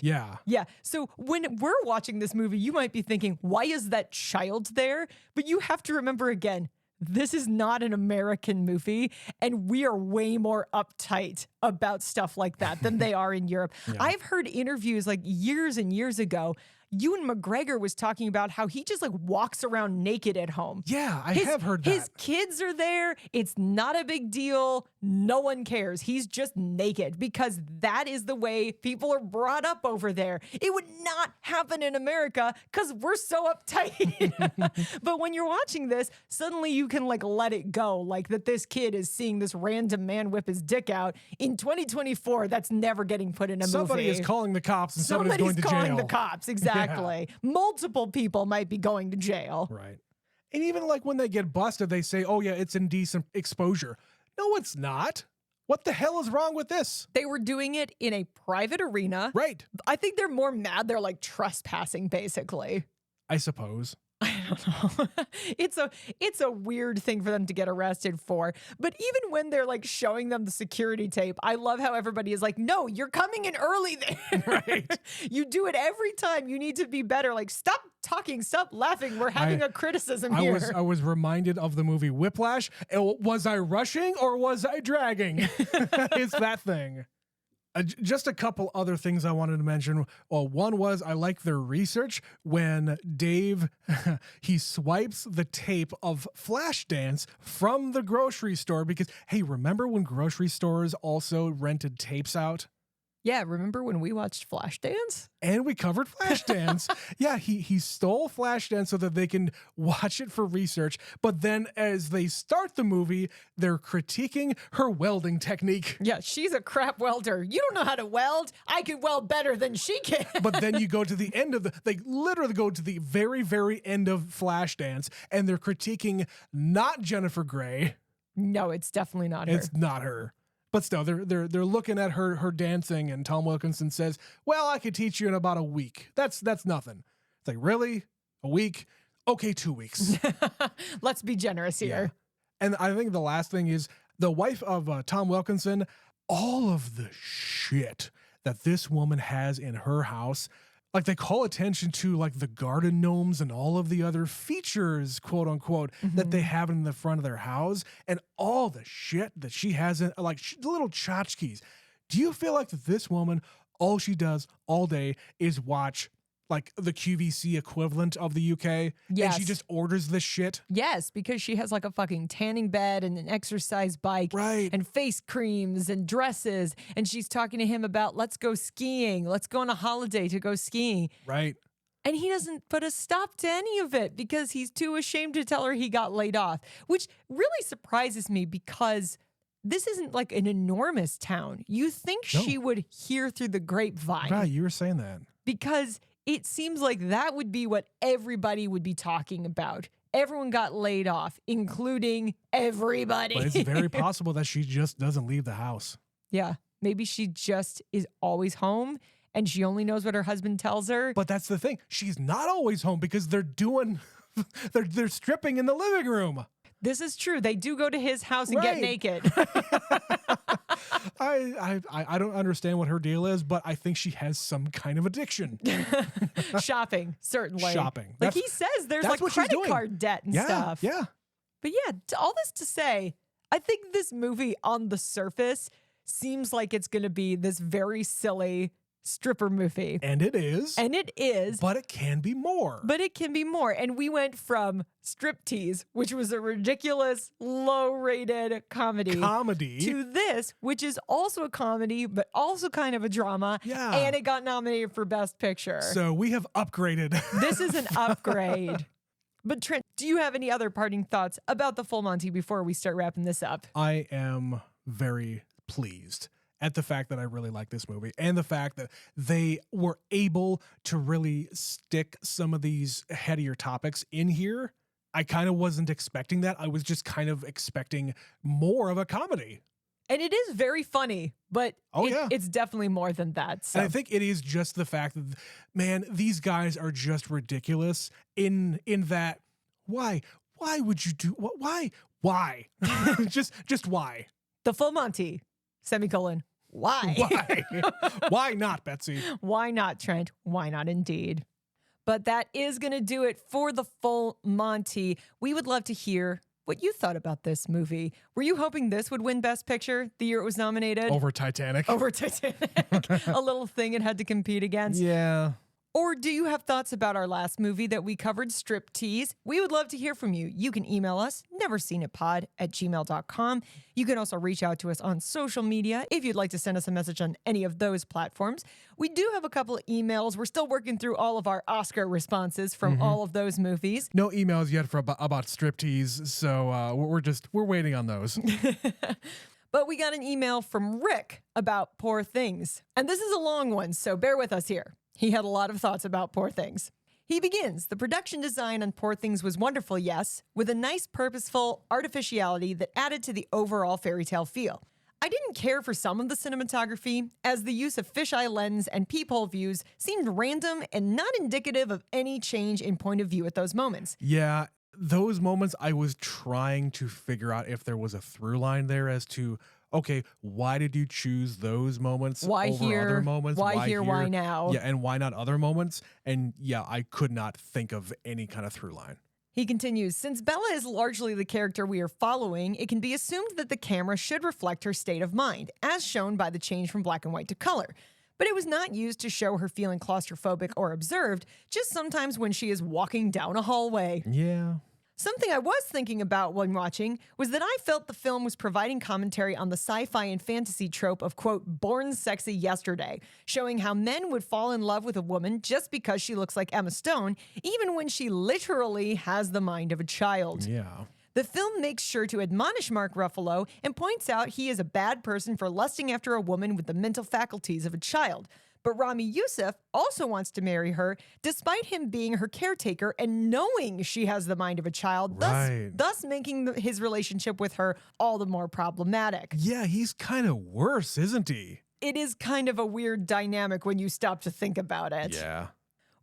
Yeah. Yeah. So when we're watching this movie, you might be thinking, why is that child there? But you have to remember again, this is not an American movie, and we are way more uptight about stuff like that than they are in Europe. Yeah. I've heard interviews like years and years ago. Ewan McGregor was talking about how he just like walks around naked at home. Yeah, I have heard that. His kids are there. It's not a big deal. No one cares. He's just naked because that is the way people are brought up over there. It would not happen in America because we're so uptight. But when you're watching this, suddenly you can like let it go. Like that this kid is seeing this random man whip his dick out. In 2024, that's never getting put in a movie. Somebody is calling the cops and somebody's going to jail. Somebody's calling the cops, exactly. Yeah. Multiple people might be going to jail. Right. And even like when they get busted, they say, oh yeah, it's indecent exposure. No, it's not. What the hell is wrong with this? They were doing it in a private arena. Right. I think they're more mad. They're like trespassing, basically. I suppose. I don't know. It's a weird thing for them to get arrested for. But even when they're like showing them the security tape, I love how everybody is like, no, you're coming in early there. Right. You do it every time. You need to be better. Like, stop talking, stop laughing. We're having a criticism here. I was reminded of the movie Whiplash. Was I rushing or was I dragging? It's that thing. Just a couple other things I wanted to mention. Well, one was I like their research when Dave, he swipes the tape of Flashdance from the grocery store because, hey, remember when grocery stores also rented tapes out? Yeah, remember when we watched Flashdance? And we covered Flashdance. Yeah, he stole Flashdance so that they can watch it for research. But then as they start the movie, they're critiquing her welding technique. Yeah, she's a crap welder. You don't know how to weld. I can weld better than she can. But then you go to the end of they literally go to the very, very end of Flashdance, and they're critiquing not Jennifer Grey. No, it's definitely not her. It's not her. But still, they're looking at her dancing, and Tom Wilkinson says, "Well, I could teach you in about a week. That's nothing." It's like, really? A week? Okay, 2 weeks. Let's be generous here. Yeah. And I think the last thing is the wife of Tom Wilkinson. All of the shit that this woman has in her house. Like they call attention to like the garden gnomes and all of the other features, quote unquote, that they have in the front of their house and all the shit that she has in like the little tchotchkes. Do you feel like that this woman, all she does all day is watch like the QVC equivalent of the UK? Yes. And she just orders this shit? Yes, because she has like a fucking tanning bed and an exercise bike. Right. And face creams and dresses. And she's talking to him about, let's go skiing. Let's go on a holiday to go skiing. Right. And he doesn't put a stop to any of it because he's too ashamed to tell her he got laid off, which really surprises me because this isn't like an enormous town. You think she would hear through the grapevine. Right, you were saying that. Because it seems like that would be what everybody would be talking about. Everyone got laid off, including everybody. But it's very possible that she just doesn't leave the house. Yeah, maybe she just is always home and she only knows what her husband tells her. But that's the thing. She's not always home because they're doing, they're stripping in the living room. This is true. They do go to his house and get naked. I don't understand what her deal is, but I think she has some kind of addiction. Shopping, certainly. Shopping. Like he says, there's like credit card debt and stuff. Yeah. But yeah, all this to say, I think this movie on the surface seems like it's going to be this very silly stripper movie. And it is. And it is. But it can be more. But it can be more. And we went from Striptease, which was a ridiculous, low-rated comedy, to this, which is also a comedy, but also kind of a drama. Yeah. And it got nominated for Best Picture. So we have upgraded. This is an upgrade. But Trent, do you have any other parting thoughts about the Full Monty before we start wrapping this up? I am very pleased at the fact that I really like this movie and the fact that they were able to really stick some of these headier topics in here. I kind of wasn't expecting that. I was just kind of expecting more of a comedy. And it is very funny, but it's definitely more than that. So. And I think it is just the fact that, man, these guys are just ridiculous in that. Why would you do what? Why? just why? The Full Monty, semicolon. Why? Why? Why not, Betsy? Why not, Trent? Why not indeed? But that is going to do it for the Full Monty. We would love to hear what you thought about this movie. Were you hoping this would win Best Picture the year it was nominated? Over Titanic. Over Titanic. A little thing it had to compete against. Yeah. Or do you have thoughts about our last movie that we covered, Striptease? We would love to hear from you. You can email us, neverseenitpod@gmail.com. You can also reach out to us on social media if you'd like to send us a message on any of those platforms. We do have a couple of emails. We're still working through all of our Oscar responses from all of those movies. No emails yet for about Striptease, so we're waiting on those. But we got an email from Rick about Poor Things. And this is a long one, so bear with us here. He had a lot of thoughts about Poor Things. He begins, the production design on Poor Things was wonderful, yes, with a nice purposeful artificiality that added to the overall fairy tale feel. I didn't care for some of the cinematography, as the use of fisheye lens and peephole views seemed random and not indicative of any change in point of view at those moments. Yeah, those moments I was trying to figure out if there was a through line there as to, okay, why did you choose those moments over other moments? Why here? Why now? Yeah, and why not other moments? And yeah, I could not think of any kind of through line. He continues, since Bella is largely the character we are following, it can be assumed that the camera should reflect her state of mind, as shown by the change from black and white to color. But it was not used to show her feeling claustrophobic or observed, just sometimes when she is walking down a hallway. Yeah. Something I was thinking about when watching was that I felt the film was providing commentary on the sci-fi and fantasy trope of, quote, born sexy yesterday, showing how men would fall in love with a woman just because she looks like Emma Stone, even when she literally has the mind of a child. Yeah. The film makes sure to admonish Mark Ruffalo and points out he is a bad person for lusting after a woman with the mental faculties of a child. But Rami Youssef also wants to marry her, despite him being her caretaker and knowing she has the mind of a child, thus making his relationship with her all the more problematic. Yeah, he's kind of worse, isn't he? It is kind of a weird dynamic when you stop to think about it. Yeah.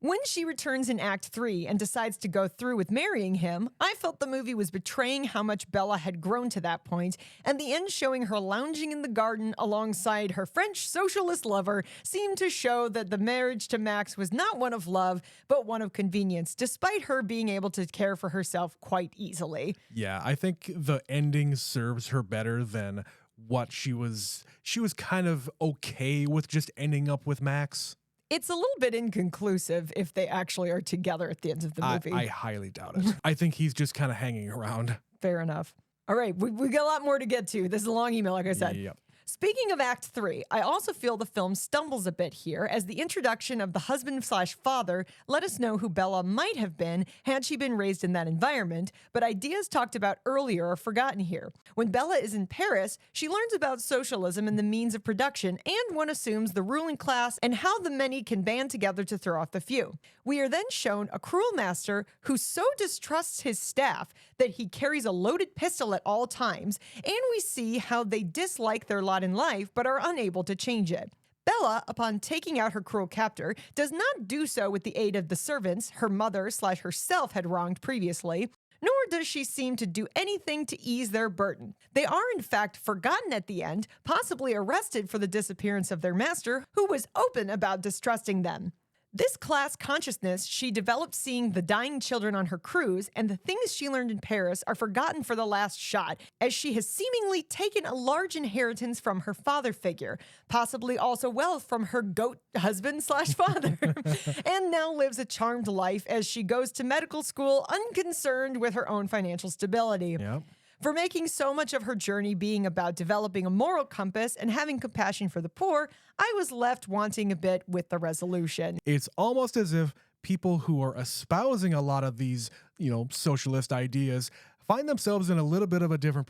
When she returns in Act 3 and decides to go through with marrying him, I felt the movie was betraying how much Bella had grown to that point, and the end showing her lounging in the garden alongside her French socialist lover seemed to show that the marriage to Max was not one of love, but one of convenience, despite her being able to care for herself quite easily. Yeah, I think the ending serves her better than what she was kind of okay with just ending up with Max. It's a little bit inconclusive if they actually are together at the end of the movie. I highly doubt it. I think he's just kind of hanging around. Fair enough. All right, we got a lot more to get to. This is a long email, like I said. Yep. Speaking of Act 3, I also feel the film stumbles a bit here, as the introduction of the husband/father let us know who Bella might have been had she been raised in that environment, but ideas talked about earlier are forgotten here. When Bella is in Paris, she learns about socialism and the means of production, and one assumes the ruling class and how the many can band together to throw off the few. We are then shown a cruel master who so distrusts his staff that he carries a loaded pistol at all times, and we see how they dislike their lot in life but are unable to change it. Bella, upon taking out her cruel captor, does not do so with the aid of the servants her mother/herself had wronged previously, nor does she seem to do anything to ease their burden. They are in fact forgotten at the end, possibly arrested for the disappearance of their master, who was open about distrusting them. This class consciousness she developed seeing the dying children on her cruise, and the things she learned in Paris are forgotten for the last shot, as she has seemingly taken a large inheritance from her father figure, possibly also wealth from her goat husband/father, and now lives a charmed life as she goes to medical school unconcerned with her own financial stability. Yep. For making so much of her journey being about developing a moral compass and having compassion for the poor, I was left wanting a bit with the resolution. It's almost as if people who are espousing a lot of these, socialist ideas find themselves in a little bit of a different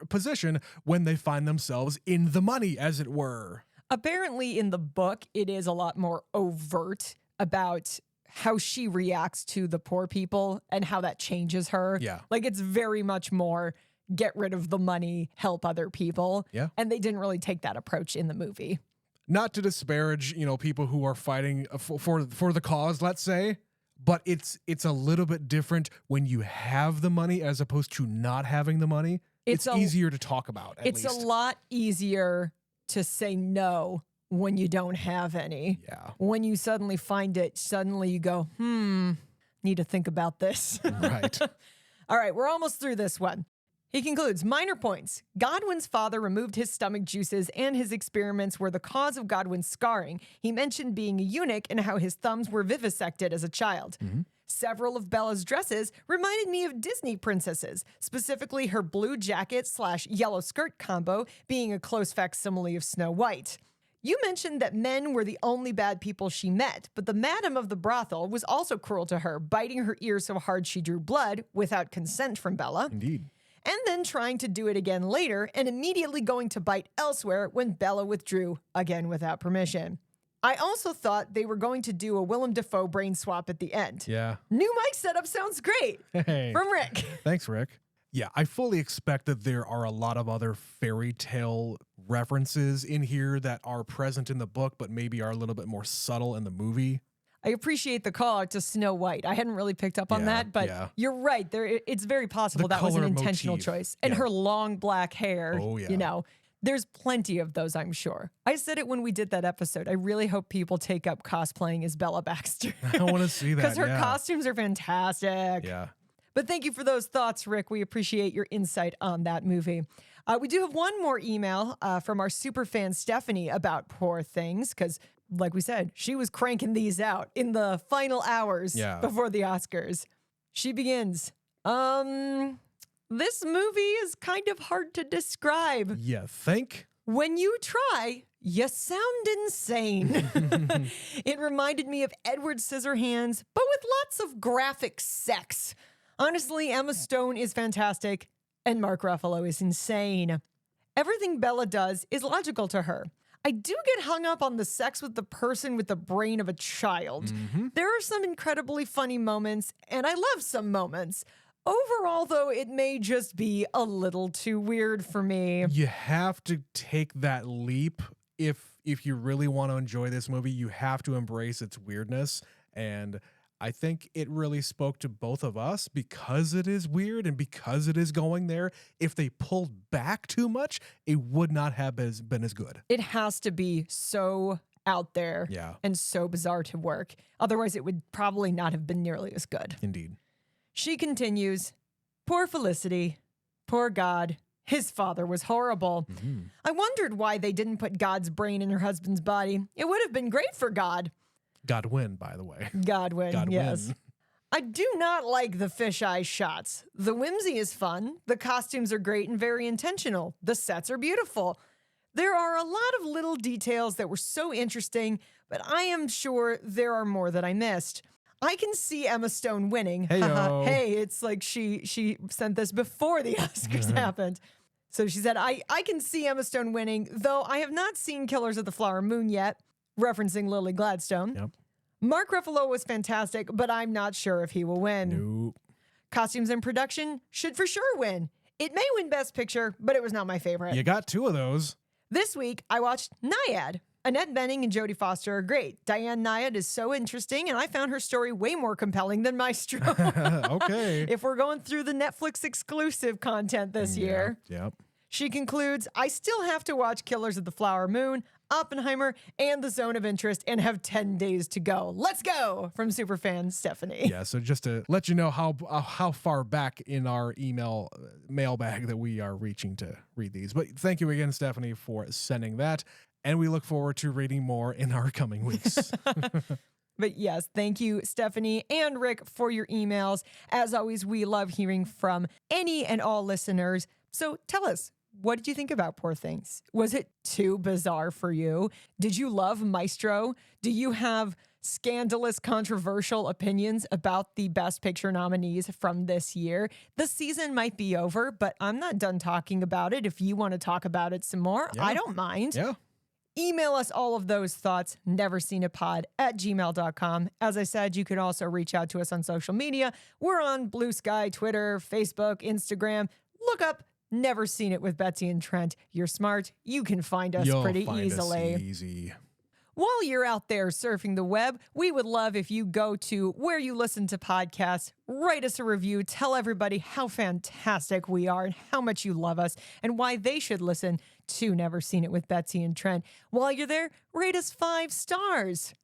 position when they find themselves in the money, as it were. Apparently in the book, it is a lot more overt about how she reacts to the poor people and how that changes her. Yeah. Like, it's very much more get rid of the money, help other people. Yeah. And they didn't really take that approach in the movie. Not to disparage, people who are fighting for the cause, let's say, but it's a little bit different when you have the money as opposed to not having the money. It's easier to talk about, at least. It's a lot easier to say no when you don't have any. Yeah. When you suddenly find it, suddenly you go, need to think about this. Right. All right, we're almost through this one. He concludes, minor points. Godwin's father removed his stomach juices and his experiments were the cause of Godwin's scarring. He mentioned being a eunuch and how his thumbs were vivisected as a child. Several of Bella's dresses reminded me of Disney princesses, specifically her blue jacket / yellow skirt combo being a close facsimile of Snow White. You mentioned that men were the only bad people she met, but the madam of the brothel was also cruel to her, biting her ear so hard she drew blood without consent from Bella. Indeed. And then trying to do it again later and immediately going to bite elsewhere when Bella withdrew, again without permission. I also thought they were going to do a Willem Dafoe brain swap at the end. Yeah. New mic setup sounds great. Hey. From Rick. Thanks, Rick. Yeah, I fully expect that there are a lot of other fairy tale references in here that are present in the book, but maybe are a little bit more subtle in the movie. I appreciate the call out to Snow White. I hadn't really picked up on that, but you're right. It's very possible that was an intentional choice. And her long black hair, you know, there's plenty of those, I'm sure. I said it when we did that episode. I really hope people take up cosplaying as Bella Baxter. I want to see that. Because her costumes are fantastic. Yeah. But thank you for those thoughts, Rick. We appreciate your insight on that movie. We do have one more email from our super fan Stephanie about Poor Things, because like we said, she was cranking these out in the final hours before the Oscars. She begins, this movie is kind of hard to describe. Yeah, think? When you try, you sound insane. It reminded me of Edward Scissorhands, but with lots of graphic sex. Honestly, Emma Stone is fantastic, and Mark Ruffalo is insane. Everything Bella does is logical to her. I do get hung up on the sex with the person with the brain of a child. There are some incredibly funny moments, and I love some moments. Overall, though, it may just be a little too weird for me. You have to take that leap if you really want to enjoy this movie. You have to embrace its weirdness, and I think it really spoke to both of us because it is weird and because it is going there. If they pulled back too much, it would not have been as good. It has to be so out there and so bizarre to work. Otherwise, it would probably not have been nearly as good. Indeed. She continues, poor Felicity, poor God. His father was horrible. I wondered why they didn't put God's brain in her husband's body. It would have been great for God. Godwin, by the way. Godwin, yes. I do not like the fisheye shots. The whimsy is fun. The costumes are great and very intentional. The sets are beautiful. There are a lot of little details that were so interesting, but I am sure there are more that I missed. I can see Emma Stone winning. Hey, it's like she sent this before the Oscars happened. So she said, I can see Emma Stone winning, though I have not seen Killers of the Flower Moon yet. Referencing Lily Gladstone. Yep. Mark Ruffalo was fantastic, but I'm not sure if he will win. Nope. Costumes and production should for sure win. It may win Best Picture, but it was not my favorite. You got two of those. This week, I watched Nyad. Annette Bening and Jodie Foster are great. Diane Nyad is so interesting, and I found her story way more compelling than Maestro. Okay. If we're going through the Netflix exclusive content this year. Yep. She concludes, I still have to watch Killers of the Flower Moon, Oppenheimer, and The Zone of Interest, and have 10 days to go. Let's go! From superfan Stephanie. Yeah, so just to let you know how far back in our email mailbag that we are reaching to read these. But thank you again, Stephanie, for sending that. And we look forward to reading more in our coming weeks. But yes, thank you, Stephanie and Rick, for your emails. As always, we love hearing from any and all listeners. So tell us, what did you think about Poor Things? Was it too bizarre for you? Did you love Maestro? Do you have scandalous, controversial opinions about the Best Picture nominees from this year? The season might be over, but I'm not done talking about it. If you want to talk about it some more, I don't mind. Yeah. Email us all of those thoughts, neverseenapod@gmail.com. As I said, you can also reach out to us on social media. We're on Blue Sky, Twitter, Facebook, Instagram. Look up Never Seen It with Betsy and Trent. You're smart. You can find us pretty easily. Easy. While you're out there surfing the web, we would love if you go to where you listen to podcasts, write us a review, tell everybody how fantastic we are and how much you love us and why they should listen to Never Seen It with Betsy and Trent. While you're there, rate us 5 stars.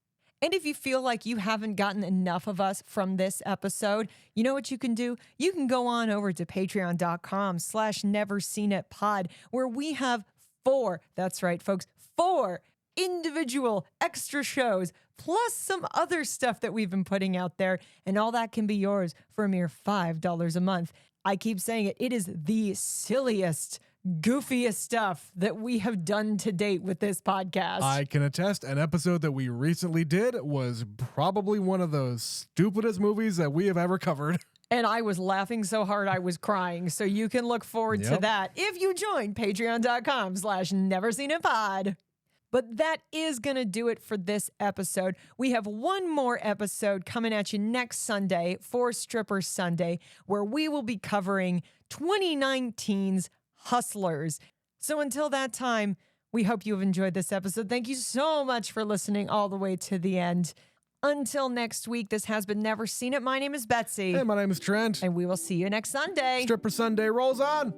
And if you feel like you haven't gotten enough of us from this episode, you know what you can do? You can go on over to patreon.com/neverseenitpod, where we have 4, that's right, folks, 4 individual extra shows, plus some other stuff that we've been putting out there. And all that can be yours for a mere $5 a month. I keep saying it. It is the silliest, goofiest stuff that we have done to date with this podcast. I can attest, an episode that we recently did was probably one of the stupidest movies that we have ever covered. And I was laughing so hard I was crying. So you can look forward to that if you join patreon.com/neverseenitpod. But that is going to do it for this episode. We have one more episode coming at you next Sunday for Stripper Sunday, where we will be covering 2019's Hustlers. So until that time, we hope you have enjoyed this episode. Thank you so much for listening all the way to the end. Until next week, this has been Never Seen It. My name is Betsy. Hey, my name is Trent. And we will see you next Sunday. Stripper Sunday rolls on.